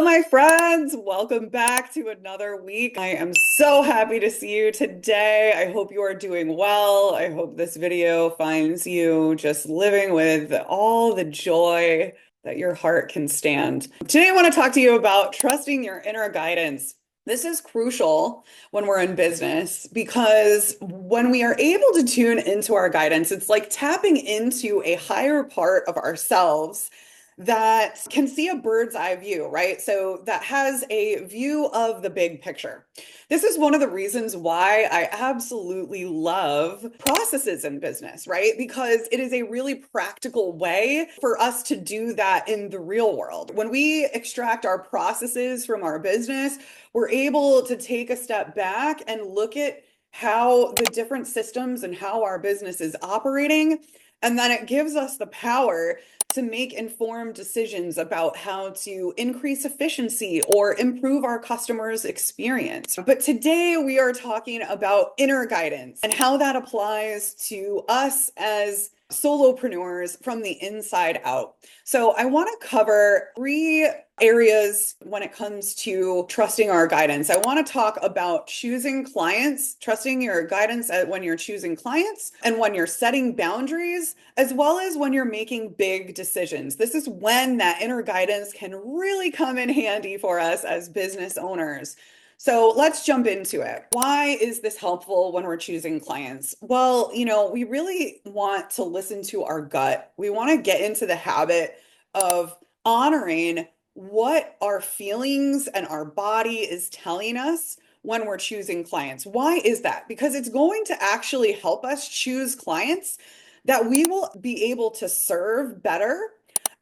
Hello, my friends. Welcome back to another week. I am so happy to see you today. I hope you are doing well. I hope this video finds you just living with all the joy that your heart can stand. Today, I want to talk to you about trusting your inner guidance. This is crucial when we're in business because when we are able to tune into our guidance, it's like tapping into a higher part of ourselves that can see a bird's eye view, right? So that has a view of the big picture. This is one of the reasons why I absolutely love processes in business, right? Because it is a really practical way for us to do that in the real world. When we extract our processes from our business, we're able to take a step back and look at how the different systems and how our business is operating. And then it gives us the power to make informed decisions about how to increase efficiency or improve our customers' experience. But today we are talking about inner guidance and how that applies to us as solopreneurs from the inside out. So I want to cover three areas when it comes to trusting our guidance. I want to talk about choosing clients, trusting your guidance when you're choosing clients and when you're setting boundaries, as well as when you're making big decisions. This is when that inner guidance can really come in handy for us as business owners. So let's jump into it. Why is this helpful when we're choosing clients? Well, we really want to listen to our gut. We want to get into the habit of honoring what our feelings and our body is telling us when we're choosing clients. Why is that? Because it's going to actually help us choose clients that we will be able to serve better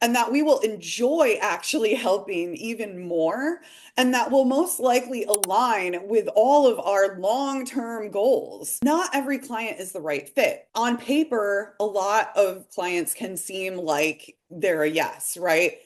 and that we will enjoy actually helping even more, and that will most likely align with all of our long-term goals. Not every client is the right fit. On paper, a lot of clients can seem like they're a yes, right?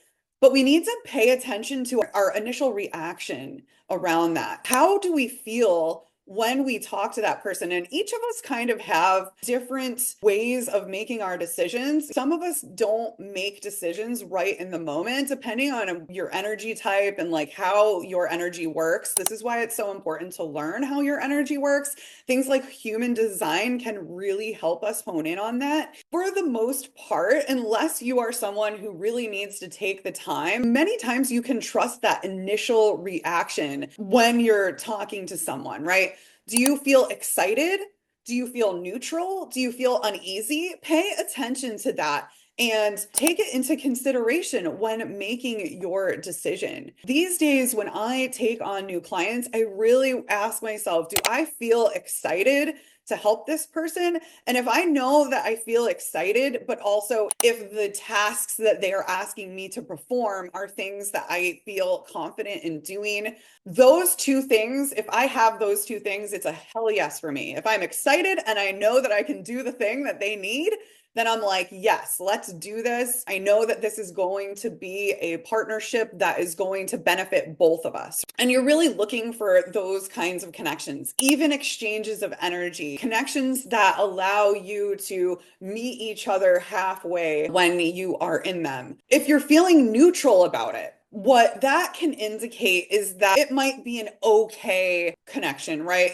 But we need to pay attention to our initial reaction around that. How do we feel when we talk to that person? And each of us kind of have different ways of making our decisions. Some of us don't make decisions right in the moment, depending on your energy type and like how your energy works. This is why it's so important to learn how your energy works. Things like human design can really help us hone in on that. For the most part, unless you are someone who really needs to take the time, many times you can trust that initial reaction when you're talking to someone, right? Do you feel excited? Do you feel neutral? Do you feel uneasy? Pay attention to that and take it into consideration when making your decision. These days, when I take on new clients, I really ask myself, do I feel excited to help this person? And if I know that I feel excited, but also if the tasks that they are asking me to perform are things that I feel confident in doing, those two things, if I have those two things, it's a hell yes for me. If I'm excited and I know that I can do the thing that they need, then I'm like, yes, let's do this. I know that this is going to be a partnership that is going to benefit both of us. And you're really looking for those kinds of connections, even exchanges of energy, connections that allow you to meet each other halfway when you are in them. If you're feeling neutral about it, what that can indicate is that it might be an okay connection, right?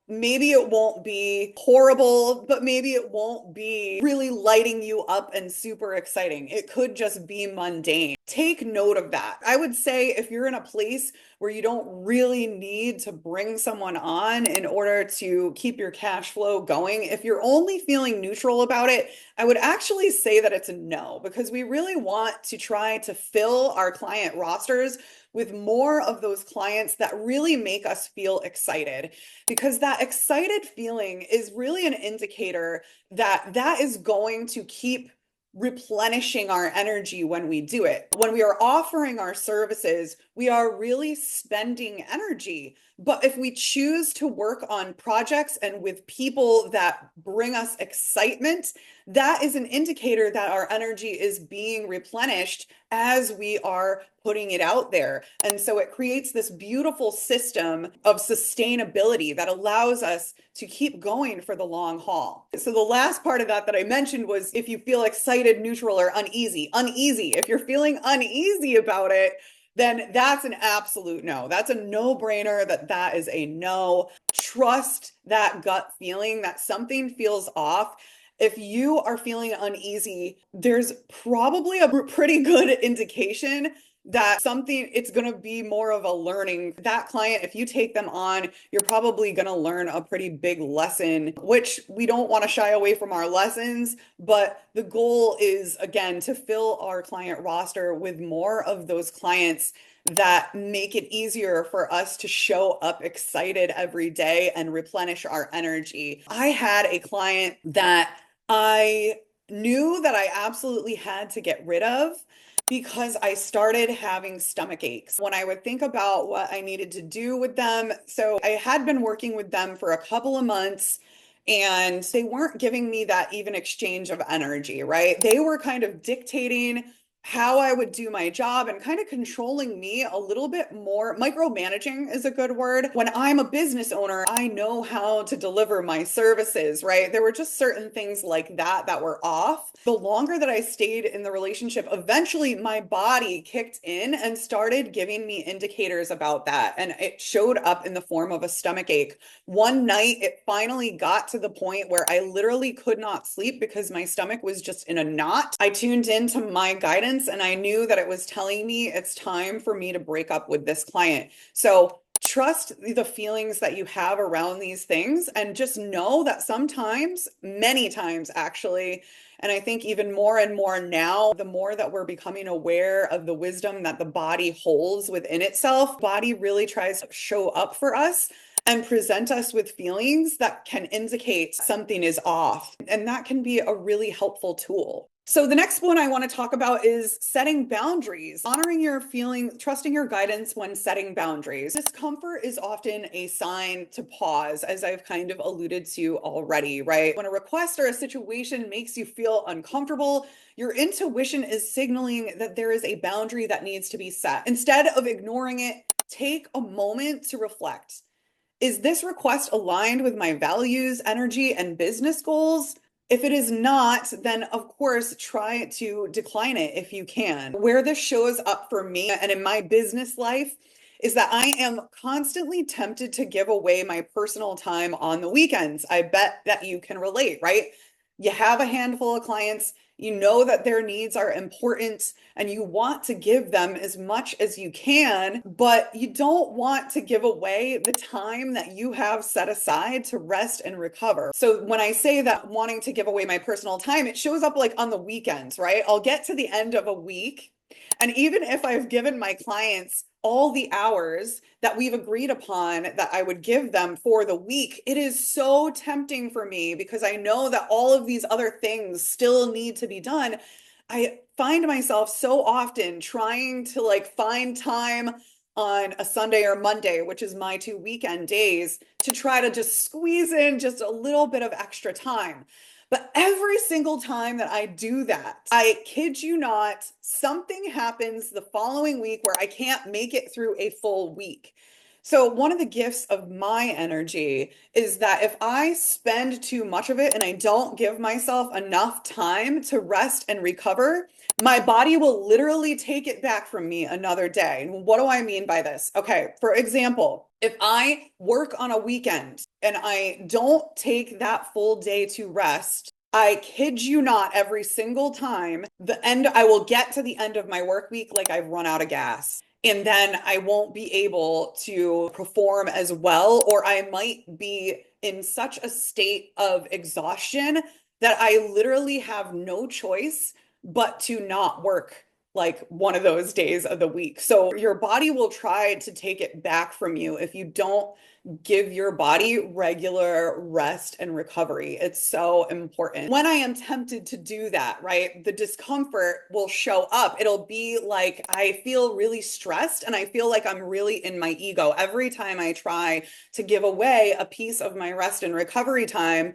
Maybe it won't be horrible, but maybe it won't be really lighting you up and super exciting. It could just be mundane. Take note of that. I would say if you're in a place where you don't really need to bring someone on in order to keep your cash flow going, if you're only feeling neutral about it, I would actually say that it's a no, because we really want to try to fill our client rosters with more of those clients that really make us feel excited, because that excited feeling is really an indicator that that is going to keep replenishing our energy when we do it. When we are offering our services, we are really spending energy. But if we choose to work on projects and with people that bring us excitement, that is an indicator that our energy is being replenished as we are putting it out there. And so it creates this beautiful system of sustainability that allows us to keep going for the long haul. So the last part of that I mentioned was if you feel excited, neutral, or uneasy. Uneasy. If you're feeling uneasy about it, then that's an absolute no. That's a no-brainer that is a no. Trust that gut feeling that something feels off. If you are feeling uneasy, there's probably a pretty good indication that something, it's going to be more of a learning. That client, if you take them on, you're probably going to learn a pretty big lesson, which we don't want to shy away from our lessons. But the goal is, again, to fill our client roster with more of those clients that make it easier for us to show up excited every day and replenish our energy. I had a client that I knew that I absolutely had to get rid of because I started having stomach aches when I would think about what I needed to do with them. So I had been working with them for a couple of months and they weren't giving me that even exchange of energy, right? They were kind of dictating how I would do my job and kind of controlling me a little bit more. Micromanaging is a good word. When I'm a business owner, I know how to deliver my services, right? There were just certain things like that were off. The longer that I stayed in the relationship, eventually my body kicked in and started giving me indicators about that. And it showed up in the form of a stomach ache. One night, it finally got to the point where I literally could not sleep because my stomach was just in a knot. I tuned into my guidance and I knew that it was telling me it's time for me to break up with this client. So trust the feelings that you have around these things and just know that sometimes, many times actually, and I think even more and more now, the more that we're becoming aware of the wisdom that the body holds within itself, body really tries to show up for us and present us with feelings that can indicate something is off. And that can be a really helpful tool. So the next one I want to talk about is setting boundaries, honoring your feeling, trusting your guidance when setting boundaries. Discomfort is often a sign to pause, as I've kind of alluded to already, right? When a request or a situation makes you feel uncomfortable, your intuition is signaling that there is a boundary that needs to be set. Instead of ignoring it, take a moment to reflect. Is this request aligned with my values, energy, and business goals? If it is not, then of course, try to decline it if you can. Where this shows up for me and in my business life is that I am constantly tempted to give away my personal time on the weekends. I bet that you can relate, right? You have a handful of clients, you know that their needs are important and you want to give them as much as you can, but you don't want to give away the time that you have set aside to rest and recover. So when I say that wanting to give away my personal time, it shows up like on the weekends, right? I'll get to the end of a week. And even if I've given my clients all the hours that we've agreed upon that I would give them for the week, it is so tempting for me because I know that all of these other things still need to be done. I find myself so often trying to like find time on a Sunday or Monday, which is my two weekend days, to try to just squeeze in just a little bit of extra time. But every single time that I do that, I kid you not, something happens the following week where I can't make it through a full week. So, one of the gifts of my energy is that if I spend too much of it and I don't give myself enough time to rest and recover, my body will literally take it back from me another day. And what do I mean by this? Okay, for example, if I work on a weekend and I don't take that full day to rest, I kid you not, every single time, I will get to the end of my work week like I've run out of gas. And then I won't be able to perform as well, or I might be in such a state of exhaustion that I literally have no choice but to not work like one of those days of the week. So your body will try to take it back from you if you don't give your body regular rest and recovery. It's so important. When I am tempted to do that, right, the discomfort will show up. It'll be like I feel really stressed and I feel like I'm really in my ego. Every time I try to give away a piece of my rest and recovery time,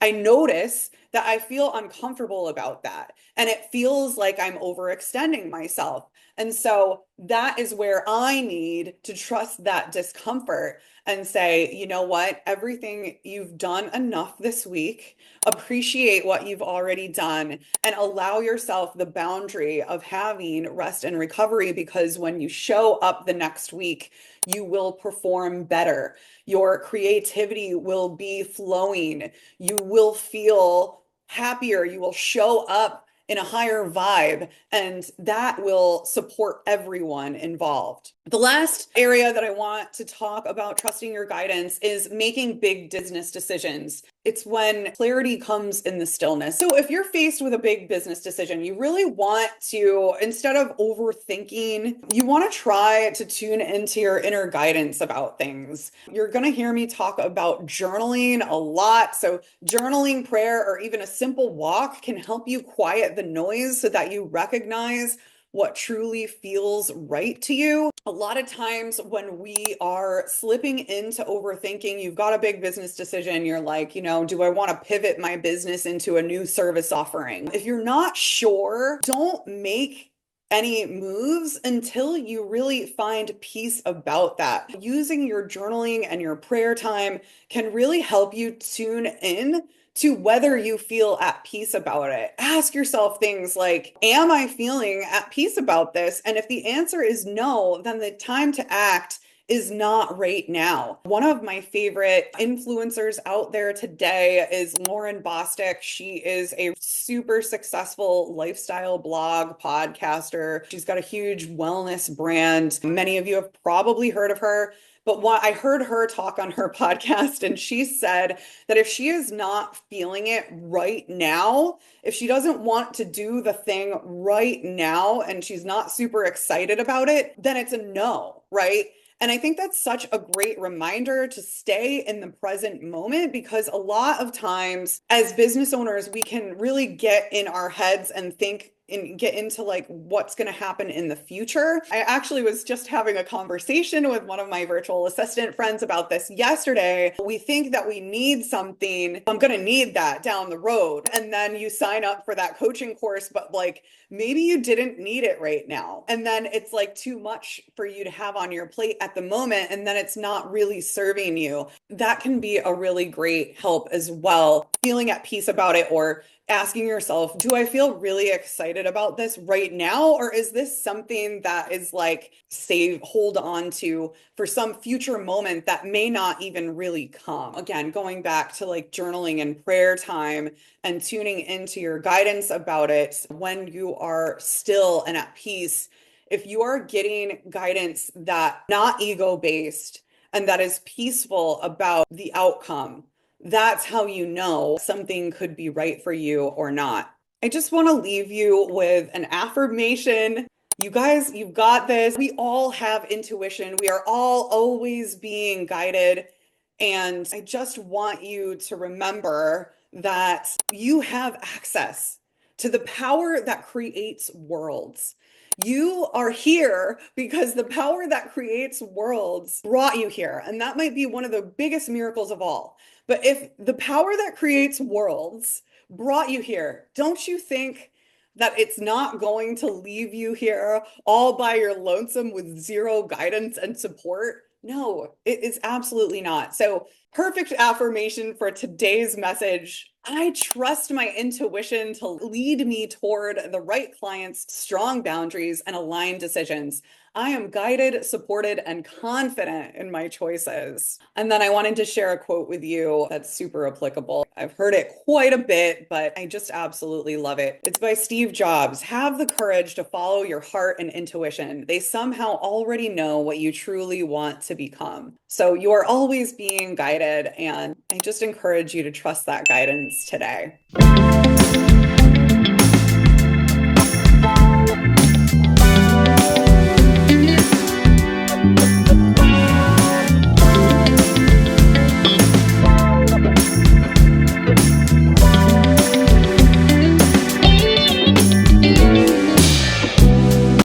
I notice that I feel uncomfortable about that. And it feels like I'm overextending myself. And so that is where I need to trust that discomfort and say, you know what, everything you've done enough this week, appreciate what you've already done, and allow yourself the boundary of having rest and recovery, because when you show up the next week, you will perform better. Your creativity will be flowing. You will feel happier. You will show up in a higher vibe, and that will support everyone involved. The last area that I want to talk about trusting your guidance is making big business decisions. It's when clarity comes in the stillness. So if you're faced with a big business decision, you really want to, instead of overthinking, you want to try to tune into your inner guidance about things. You're going to hear me talk about journaling a lot. So journaling, prayer, or even a simple walk can help you quiet the noise so that you recognize what truly feels right to you. A lot of times when we are slipping into overthinking, you've got a big business decision, you're like, do I want to pivot my business into a new service offering? If you're not sure, don't make any moves until you really find peace about that. Using your journaling and your prayer time can really help you tune in to whether you feel at peace about it. Ask yourself things like, am I feeling at peace about this? And if the answer is no, then the time to act is not right now. One of my favorite influencers out there today is Lauren Bostic. She is a super successful lifestyle blog podcaster. She's got a huge wellness brand. Many of you have probably heard of her. But what I heard her talk on her podcast, and she said that if she is not feeling it right now, if she doesn't want to do the thing right now and she's not super excited about it, then it's a no, right? And I think that's such a great reminder to stay in the present moment, because a lot of times as business owners, we can really get in our heads and think and get into like what's going to happen in the future. I actually was just having a conversation with one of my virtual assistant friends about this yesterday. We think that we need something. I'm going to need that down the road. And then you sign up for that coaching course, but like maybe you didn't need it right now. And then it's like too much for you to have on your plate at the moment. And then it's not really serving you. That can be a really great help as well. Feeling at peace about it, or asking yourself, do I feel really excited about this right now? Or is this something that is like hold on to for some future moment that may not even really come? Again, going back to like journaling and prayer time and tuning into your guidance about it when you are still and at peace. If you are getting guidance that not ego-based and that is peaceful about the outcome, that's how you know something could be right for you or not. I just want to leave you with an affirmation. You guys, you've got this. We all have intuition. We are all always being guided. And I just want you to remember that you have access to the power that creates worlds. You are here because the power that creates worlds brought you here. And that might be one of the biggest miracles of all. But if the power that creates worlds brought you here, don't you think that it's not going to leave you here all by your lonesome with zero guidance and support? No, it is absolutely not. So, perfect affirmation for today's message. I trust my intuition to lead me toward the right clients, strong boundaries, and aligned decisions. I am guided, supported, and confident in my choices. And then I wanted to share a quote with you that's super applicable. I've heard it quite a bit, but I just absolutely love it. It's by Steve Jobs. Have the courage to follow your heart and intuition. They somehow already know what you truly want to become. So you are always being guided, and I just encourage you to trust that guidance today.